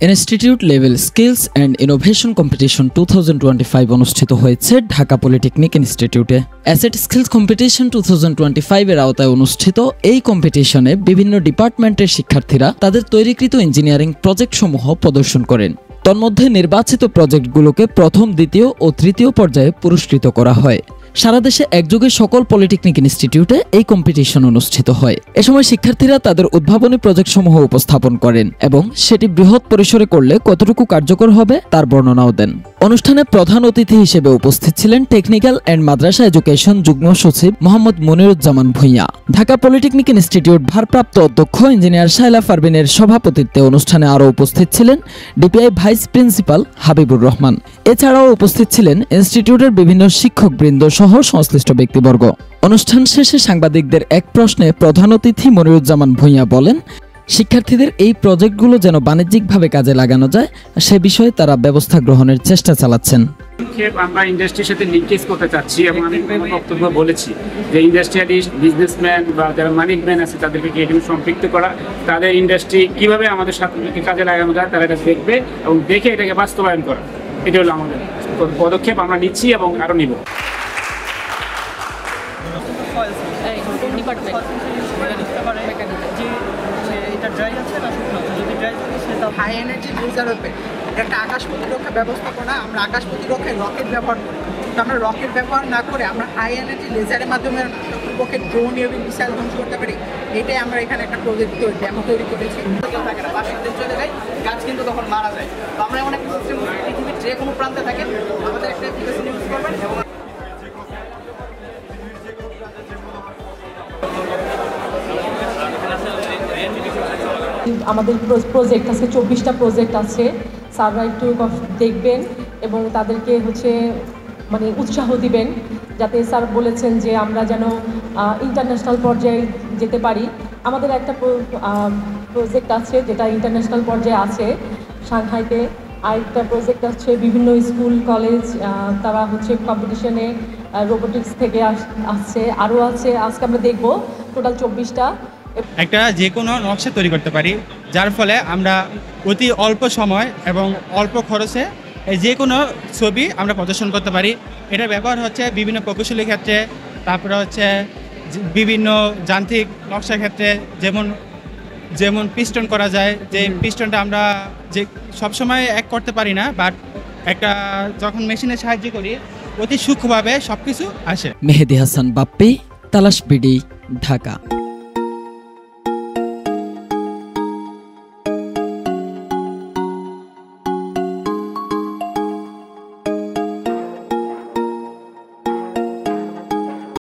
Institute level skills and innovation competition 2025 অনুষ্ঠিত হয়েছে Dhaka polytechnic ইনস্টিটিউটে। অ্যাসেট স্কিলস কম্পিটিশন 2025 এর আওতায় অনুষ্ঠিত এই কম্পিটিশনে বিভিন্ন ডিপার্টমেন্টের শিক্ষার্থীরা তাদের তৈরিকৃত ইঞ্জিনিয়ারিং প্রজেক্টসমূহ প্রদর্শন করেন। তন্মধ্যে নির্বাচিত প্রজেক্টগুলোকে প্রথম, দ্বিতীয় ও তৃতীয় পর্যায়ে পুরস্কৃত করা হয়। সারা দেশে একযোগে সকল পলিটেকনিক ইনস্টিটিউটে এই কম্পিটিশন অনুষ্ঠিত হয়। এ সময় শিক্ষার্থীরা তাদের উদ্ভাবনী প্রজেক্টসমূহ উপস্থাপন করেন এবং সেটি বৃহৎ পরিসরে করলে কতটুকু কার্যকর হবে তার বর্ণনাও দেন। অনুষ্ঠানে প্রধান অতিথি হিসেবে উপস্থিত ছিলেন টেকনিক্যাল অ্যান্ড মাদ্রাসা এডুকেশন যুগ্ম সচিব মোহাম্মদ মনিরুজ্জামান ভূঁইয়া। ঢাকা পলিটেকনিক ইনস্টিটিউট ভারপ্রাপ্ত অধ্যক্ষ ইঞ্জিনিয়ার শায়লা পারভিনের সভাপতিত্বে অনুষ্ঠানে আরও উপস্থিত ছিলেন DPI vice principal Habibur Rahman. এছাড়াও উপস্থিত ছিলেন ইনস্টিটিউটের বিভিন্ন শিক্ষকবৃন্দ সহ সংশ্লিষ্ট ব্যক্তিবর্গ। অনুষ্ঠান শেষে সাংবাদিকদের এক প্রশ্নে প্রধান অতিথি মনিরুজ্জামান ভূঁইয়া বলেন, শিক্ষার্থীদের এই প্রজেক্টগুলো যেন বাণিজ্যিকভাবে কাজে লাগানো যায় সে বিষয়ে তারা ব্যবস্থা গ্রহণের চেষ্টা চালাচ্ছেন। আমরা ইন্ডাস্ট্রির সাথে লিঙ্কেজ করতে চাচ্ছি এবং আমি বক্তব্য বলেছি যে ইন্ডাস্ট্রিয়ালিস্ট, বিজনেসম্যান বা যারা মানিকম্যান আছে তাদেরকে ক্রিয়েটিভ সম্পৃক্ত করা, তাদের ইন্ডাস্ট্রি কিভাবে আমাদের সাথে কাজে লাগানো যায় তারা এটা দেখবে এবং দেখে এটাকে বাস্তবায়ন করা। এটা হলো আমাদের পদক্ষেপ, আমরা নিচ্ছি এবং আরও নিব। হাই এনার্জি রিজার্ভে একটা আকাশ প্রতিরক্ষা ব্যবস্থাপনা, আমরা আকাশ প্রতিরক্ষায় রকেট ব্যবহার করি। তো আমরা রকেট ব্যবহার না করে আমরা হাই এনার্জি লেজারের মাধ্যমে শত্রুপক্ষে ড্রোন এবং মিসাইল ধ্বংস করতে পারি। এটাই আমরা এখানে একটা প্রজেক্ট ডেমো তৈরি করেছি। থাকে না, বাসা চলে যায়, গাছ কিন্তু তখন মারা যায়। তো আমরা এমন একটা সিস্টেম পৃথিবীর যে কোনো প্রান্তে থাকেন আমাদের একটা অ্যাপ্লিকেশন ইউজ করবেন এবং আমাদের প্রজেক্ট আছে, 24টা প্রজেক্ট আছে। স্যাররা একটু দেখবেন এবং তাদেরকে মানে উৎসাহ দিবেন, যাতে স্যার বলেছেন যে আমরা যেন ইন্টারন্যাশনাল পর্যায়ে যেতে পারি। আমাদের একটা প্রজেক্ট আছে যেটা ইন্টারন্যাশনাল পর্যায়ে আছে সাংহাইতে, আর একটা প্রজেক্ট আছে বিভিন্ন স্কুল কলেজ, তারা কম্পিটিশনে রোবোটিক্স থেকে আসছে, আরও আছে। আজকে আমরা দেখব টোটাল 24টা। একটা যে কোনো নকশা তৈরি করতে পারি, যার ফলে আমরা অতি অল্প সময় এবং অল্প খরচে যে কোনো ছবি আমরা প্রদর্শন করতে পারি। এটার ব্যবহার হচ্ছে বিভিন্ন প্রকৌশলী ক্ষেত্রে, তারপরে বিভিন্ন যান্ত্রিক নকশার ক্ষেত্রে, যেমন পিস্টন করা যায়, যে পিস্টনটা আমরা যে সবসময় এক করতে পারি না, বাট একটা যখন মেশিনের সাহায্য করি অতি সূক্ষ্মভাবে সব কিছু আসে। মেহেদি হাসান বাপ্পি, তালাশ বিডি, ঢাকা।